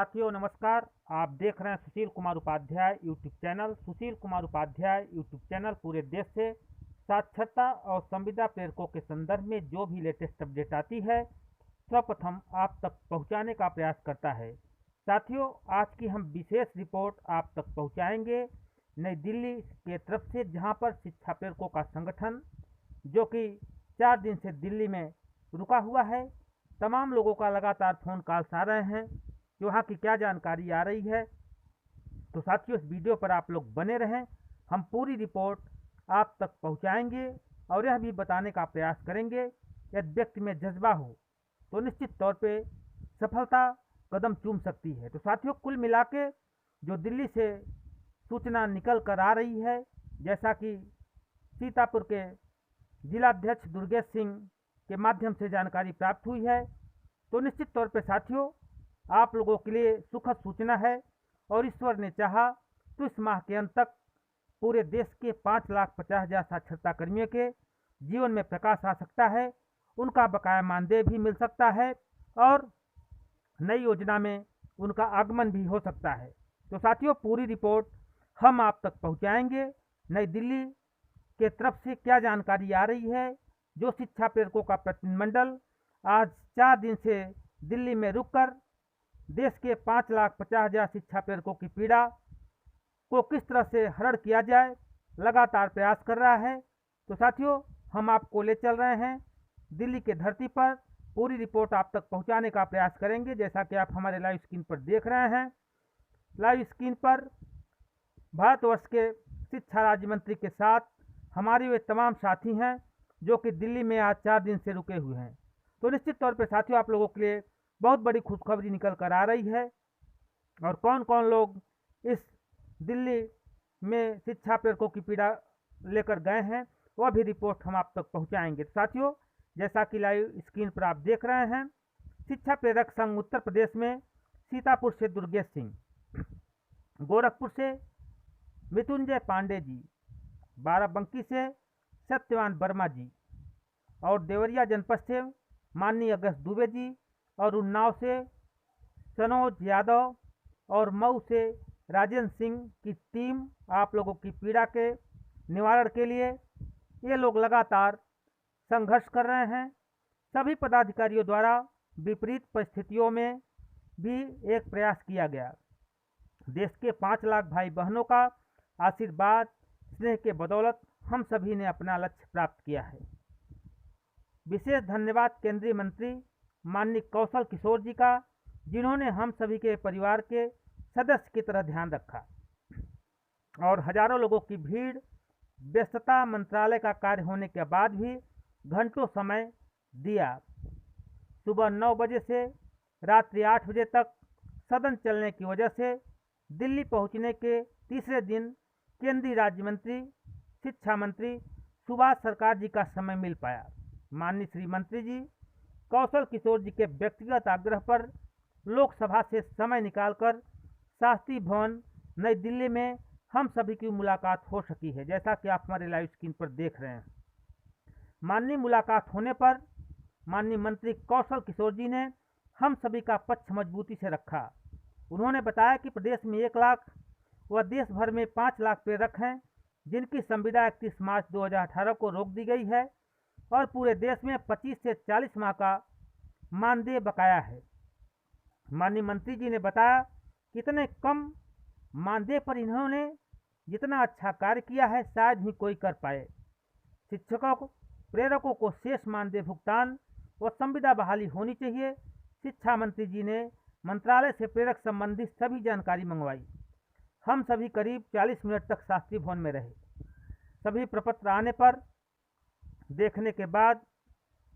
साथियों नमस्कार। आप देख रहे हैं Sushil Kumar Upadhyay YouTube channel. Sushil Kumar Upadhyay YouTube channel पूरे देश से साक्षरता और संविदा प्रेरकों के संदर्भ में जो भी लेटेस्ट अपडेट आती है सर्वप्रथम आप तक पहुंचाने का प्रयास करता है। साथियों, आज की हम विशेष रिपोर्ट आप तक पहुंचाएंगे नई दिल्ली के तरफ से, जहां पर शिक्षा प्रेरकों का संगठन जो कि 4 दिन से दिल्ली में रुका हुआ है, तमाम लोगों का लगातार फ़ोन कॉल्स आ रहे हैं कि वहाँ की क्या जानकारी आ रही है। तो साथियों, इस वीडियो पर आप लोग बने रहें, हम पूरी रिपोर्ट आप तक पहुँचाएंगे और यह भी बताने का प्रयास करेंगे यदि व्यक्ति में जज्बा हो तो निश्चित तौर पे सफलता कदम चूम सकती है। तो साथियों, कुल मिला के जो दिल्ली से सूचना निकल कर आ रही है, जैसा कि सीतापुर के जिलाध्यक्ष दुर्गेश सिंह के माध्यम से जानकारी प्राप्त हुई है, तो निश्चित तौर पे साथियों आप लोगों के लिए सुखद सूचना है और ईश्वर ने चाहा तो इस माह के अंत तक पूरे देश के 5,50,000 साक्षरता कर्मियों के जीवन में प्रकाश आ सकता है, उनका बकाया मानदेय भी मिल सकता है और नई योजना में उनका आगमन भी हो सकता है। तो साथियों, पूरी रिपोर्ट हम आप तक पहुंचाएंगे। नई दिल्ली के तरफ से क्या जानकारी आ रही है, जो शिक्षा प्रेरकों का प्रतिनिधिमंडल आज 4 दिन से दिल्ली में रुककर देश के 5,50,000 शिक्षा प्रेरकों की पीड़ा को किस तरह से हरण किया जाए लगातार प्रयास कर रहा है। तो साथियों, हम आपको ले चल रहे हैं दिल्ली के धरती पर, पूरी रिपोर्ट आप तक पहुंचाने का प्रयास करेंगे। जैसा कि आप हमारे लाइव स्क्रीन पर देख रहे हैं, लाइव स्क्रीन पर भारतवर्ष के शिक्षा राज्य मंत्री के साथ हमारे वे तमाम साथी हैं जो कि दिल्ली में आज 4 दिन से रुके हुए हैं। तो निश्चित तौर पर साथियों आप लोगों के लिए बहुत बड़ी खुशखबरी निकल कर आ रही है और कौन कौन लोग इस दिल्ली में शिक्षा प्रेरकों की पीड़ा लेकर गए हैं वह भी रिपोर्ट हम आप तक पहुंचाएंगे। साथियों, जैसा कि लाइव स्क्रीन पर आप देख रहे हैं, शिक्षा प्रेरक संघ उत्तर प्रदेश में सीतापुर से दुर्गेश सिंह, गोरखपुर से मृत्युंजय पांडे जी, बाराबंकी से सत्यवान वर्मा जी और देवरिया जनपद से माननीय अगस्त दुबे जी और उन्नाव से सनोज यादव और मऊ से राजेंद्र सिंह की टीम आप लोगों की पीड़ा के निवारण के लिए ये लोग लगातार संघर्ष कर रहे हैं। सभी पदाधिकारियों द्वारा विपरीत परिस्थितियों में भी एक प्रयास किया गया। देश के 5 लाख भाई बहनों का आशीर्वाद स्नेह के बदौलत हम सभी ने अपना लक्ष्य प्राप्त किया है। विशेष धन्यवाद केंद्रीय मंत्री माननीय कौशल किशोर जी का, जिन्होंने हम सभी के परिवार के सदस्य की तरह ध्यान रखा और हजारों लोगों की भीड़, व्यस्तता, मंत्रालय का कार्य होने के बाद भी घंटों समय दिया। सुबह 9 बजे से रात्रि 8 बजे तक सदन चलने की वजह से दिल्ली पहुंचने के तीसरे दिन केंद्रीय राज्य मंत्री शिक्षा मंत्री सुभाष सरकार जी का समय मिल पाया। माननीय श्री मंत्री जी कौशल किशोर जी के व्यक्तिगत आग्रह पर लोकसभा से समय निकालकर शास्त्री भवन नई दिल्ली में हम सभी की मुलाकात हो सकी है। जैसा कि आप हमारे लाइव स्क्रीन पर देख रहे हैं, माननीय मुलाकात होने पर माननीय मंत्री कौशल किशोर जी ने हम सभी का पक्ष मजबूती से रखा। उन्होंने बताया कि प्रदेश में 1 लाख व देश भर में 5 लाख प्रेरक हैं जिनकी संविदा 31 मार्च 2018 को रोक दी गई है और पूरे देश में 25 से 40 माह का मानदेय बकाया है। माननीय मंत्री जी ने बताया कि इतने कम मानदेय पर इन्होंने जितना अच्छा कार्य किया है शायद ही कोई कर पाए। शिक्षकों को प्रेरकों को शेष मानदेय भुगतान व संविदा बहाली होनी चाहिए। शिक्षा मंत्री जी ने मंत्रालय से प्रेरक संबंधी सभी जानकारी मंगवाई। हम सभी करीब 40 मिनट तक शास्त्री भवन में रहे। सभी प्रपत्र आने पर देखने के बाद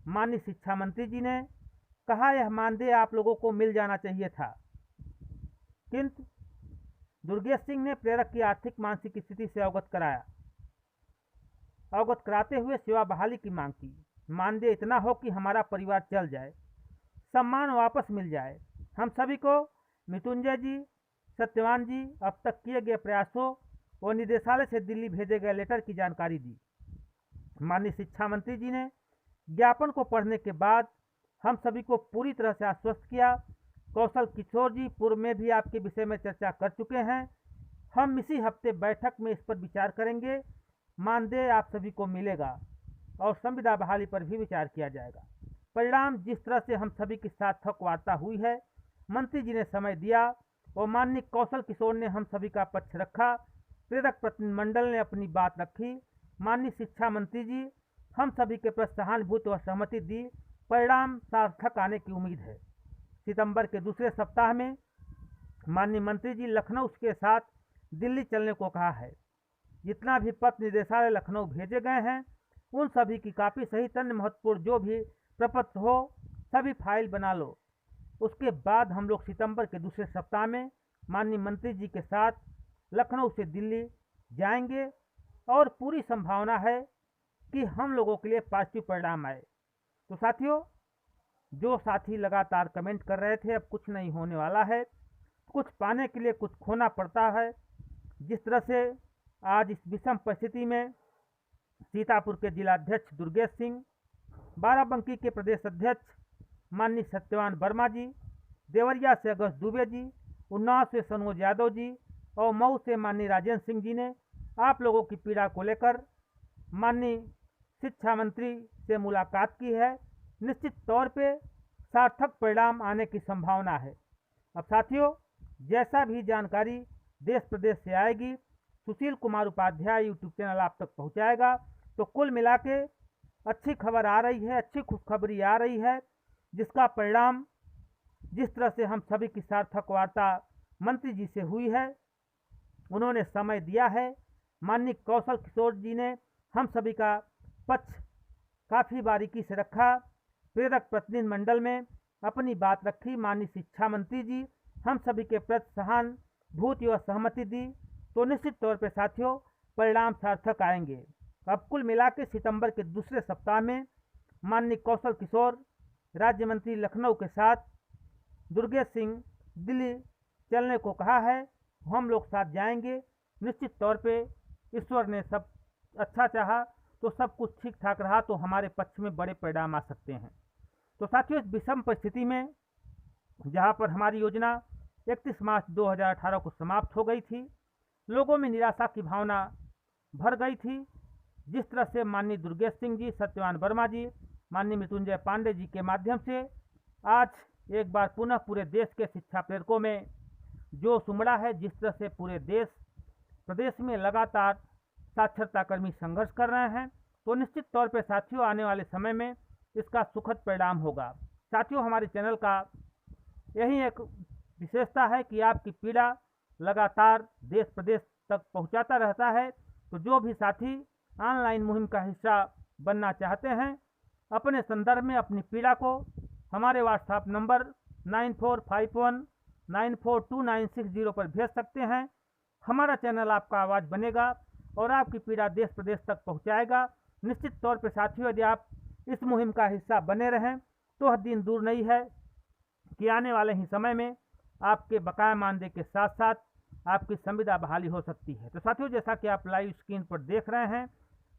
माननीय शिक्षा मंत्री जी ने कहा यह मानदेय आप लोगों को मिल जाना चाहिए था, किंतु दुर्गेश सिंह ने प्रेरक की आर्थिक मानसिक स्थिति से अवगत कराते हुए सेवा बहाली की मांग की। मानदेय इतना हो कि हमारा परिवार चल जाए, सम्मान वापस मिल जाए। हम सभी को मृत्युंजय जी, सत्यवान जी अब तक किए गए प्रयासों व निदेशालय से दिल्ली भेजे गए लेटर की जानकारी दी। माननीय शिक्षा मंत्री जी ने ज्ञापन को पढ़ने के बाद हम सभी को पूरी तरह से आश्वस्त किया कौशल किशोर जी पूर्व में भी आपके विषय में चर्चा कर चुके हैं। हम इसी हफ्ते बैठक में इस पर विचार करेंगे। मानदेय आप सभी को मिलेगा और संविदा बहाली पर भी विचार किया जाएगा। परिणाम जिस तरह से हम सभी की सार्थक वार्ता हुई है, मंत्री जी ने समय दिया और माननीय कौशल किशोर ने हम सभी का पक्ष रखा, प्रेरक प्रतिनिधिमंडल ने अपनी बात रखी, माननीय शिक्षा मंत्री जी हम सभी के प्रति सहानुभूति व सहमति दी। परिणाम सार्थक आने की उम्मीद है। सितंबर के दूसरे सप्ताह में माननीय मंत्री जी लखनऊ के साथ दिल्ली चलने को कहा है। जितना भी पत्र निदेशालय लखनऊ भेजे गए हैं उन सभी की काफ़ी सहित अन्य महत्वपूर्ण जो भी प्रपत्र हो सभी फाइल बना लो। उसके बाद हम लोग सितंबर के दूसरे सप्ताह में माननीय मंत्री जी के साथ लखनऊ से दिल्ली जाएंगे और पूरी संभावना है कि हम लोगों के लिए पॉजिटिव परिणाम आए। तो साथियों, जो साथी लगातार कमेंट कर रहे थे अब कुछ नहीं होने वाला है, कुछ पाने के लिए कुछ खोना पड़ता है। जिस तरह से आज इस विषम परिस्थिति में सीतापुर के जिलाध्यक्ष दुर्गेश सिंह, बाराबंकी के प्रदेश अध्यक्ष माननीय सत्यवान वर्मा जी, देवरिया से अगस्त दुबे जी, उन्नाव से सनोज यादव जी और मऊ से माननीय राजेंद्र सिंह जी ने आप लोगों की पीड़ा को लेकर माननीय शिक्षा मंत्री से मुलाकात की है। निश्चित तौर पे सार्थक परिणाम आने की संभावना है। अब साथियों, जैसा भी जानकारी देश प्रदेश से आएगी सुशील कुमार उपाध्याय यूट्यूब चैनल आप तक पहुंचाएगा। तो कुल मिला के अच्छी खबर आ रही है, अच्छी खुशखबरी आ रही है, जिसका परिणाम जिस तरह से हम सभी की सार्थक वार्ता मंत्री जी से हुई है, उन्होंने समय दिया है। माननीय कौशल किशोर जी ने हम सभी का पक्ष काफ़ी बारीकी से रखा, प्रेरक प्रतिनिधिमंडल में अपनी बात रखी। माननीय शिक्षा मंत्री जी हम सभी के प्रति सहानुभूति व सहमति दी। तो निश्चित तौर पर साथियों परिणाम सार्थक आएंगे। अब कुल मिला के सितंबर के दूसरे सप्ताह में माननीय कौशल किशोर राज्य मंत्री लखनऊ के साथ दुर्गेश सिंह दिल्ली चलने को कहा है। हम लोग साथ जाएंगे। निश्चित तौर पे ईश्वर ने सब अच्छा चाहा तो सब कुछ ठीक ठाक रहा तो हमारे पक्ष में बड़े परिणाम आ सकते हैं। तो साथियों, इस विषम परिस्थिति में जहां पर हमारी योजना 31 मार्च 2018 को समाप्त हो गई थी, लोगों में निराशा की भावना भर गई थी। जिस तरह से माननीय दुर्गेश सिंह जी, सत्यवान वर्मा जी, माननीय मृत्युंजय पांडे जी के माध्यम से आज एक बार पुनः पूरे देश के शिक्षा प्रेरकों में जोश उमड़ा है। जिस तरह से पूरे प्रदेश में लगातार साक्षरता कर्मी संघर्ष कर रहे हैं, तो निश्चित तौर पर साथियों आने वाले समय में इसका सुखद परिणाम होगा। साथियों, हमारे चैनल का यही एक विशेषता है कि आपकी पीड़ा लगातार देश प्रदेश तक पहुंचाता रहता है। तो जो भी साथी ऑनलाइन मुहिम का हिस्सा बनना चाहते हैं, अपने संदर्भ में अपनी पीड़ा को हमारे व्हाट्सएप नंबर 9451942960 पर भेज सकते हैं। हमारा चैनल आपका आवाज़ बनेगा और आपकी पीड़ा देश प्रदेश तक पहुंचाएगा। निश्चित तौर पर साथियों, यदि आप इस मुहिम का हिस्सा बने रहें तो वह दिन दूर नहीं है कि आने वाले ही समय में आपके बकाया मानदेय के साथ साथ आपकी संविदा बहाली हो सकती है। तो साथियों, जैसा कि आप लाइव स्क्रीन पर देख रहे हैं,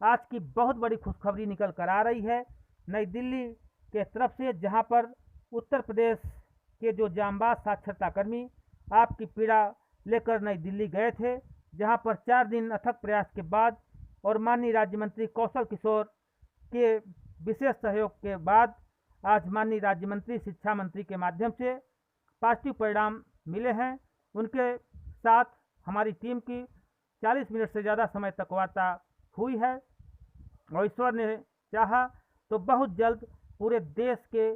आज की बहुत बड़ी खुशखबरी निकल कर आ रही है नई दिल्ली के तरफ से, जहां पर उत्तर प्रदेश के जो जांबाज साक्षरता कर्मी आपकी पीड़ा लेकर नई दिल्ली गए थे, जहां पर 4 दिन अथक प्रयास के बाद और माननीय राज्य मंत्री कौशल किशोर के विशेष सहयोग के बाद आज माननीय राज्य मंत्री शिक्षा मंत्री के माध्यम से पॉजिटिव परिणाम मिले हैं। उनके साथ हमारी टीम की 40 मिनट से ज़्यादा समय तक वार्ता हुई है और ईश्वर ने चाहा तो बहुत जल्द पूरे देश के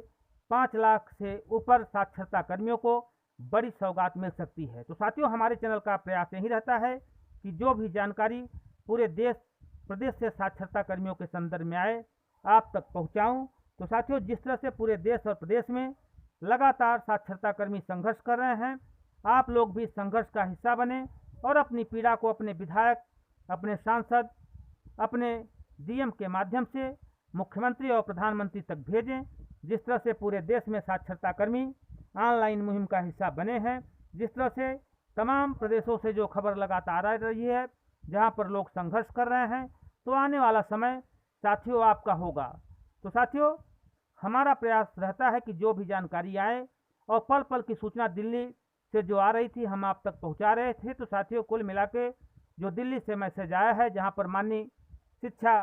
5 लाख से ऊपर साक्षरता कर्मियों को बड़ी सौगात मिल सकती है। तो साथियों, हमारे चैनल का प्रयास यही रहता है कि जो भी जानकारी पूरे देश प्रदेश से साक्षरता कर्मियों के संदर्भ में आए आप तक पहुंचाऊं। तो साथियों, जिस तरह से पूरे देश और प्रदेश में लगातार साक्षरता कर्मी संघर्ष कर रहे हैं, आप लोग भी संघर्ष का हिस्सा बने और अपनी पीड़ा को अपने विधायक, अपने सांसद, अपने डीएम के माध्यम से मुख्यमंत्री और प्रधानमंत्री तक भेजें। जिस तरह से पूरे देश में साक्षरता कर्मी ऑनलाइन मुहिम का हिस्सा बने हैं, जिस तरह से तमाम प्रदेशों से जो खबर लगातार आ रही है जहां पर लोग संघर्ष कर रहे हैं, तो आने वाला समय साथियों आपका होगा। तो साथियों, हमारा प्रयास रहता है कि जो भी जानकारी आए और पल पल की सूचना दिल्ली से जो आ रही थी हम आप तक पहुंचा रहे थे। तो साथियों, कुल मिला के जो दिल्ली से मैसेज आया है, जहां पर माननीय शिक्षा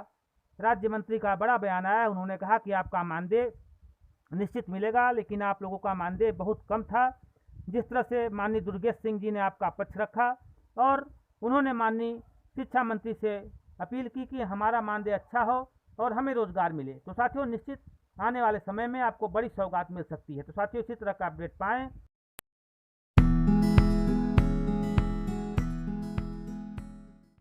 राज्य मंत्री का बड़ा बयान आया है, उन्होंने कहा कि आपका मानदेय निश्चित मिलेगा, लेकिन आप लोगों का मानदेय बहुत कम था। जिस तरह से माननीय दुर्गेश सिंह जी ने आपका पक्ष रखा और उन्होंने माननीय शिक्षा मंत्री से अपील की कि हमारा मानदेय अच्छा हो और हमें रोजगार मिले। तो साथियों, निश्चित आने वाले समय में आपको बड़ी सौगात मिल सकती है। तो साथियों, इसी तरह का अपडेट पाएं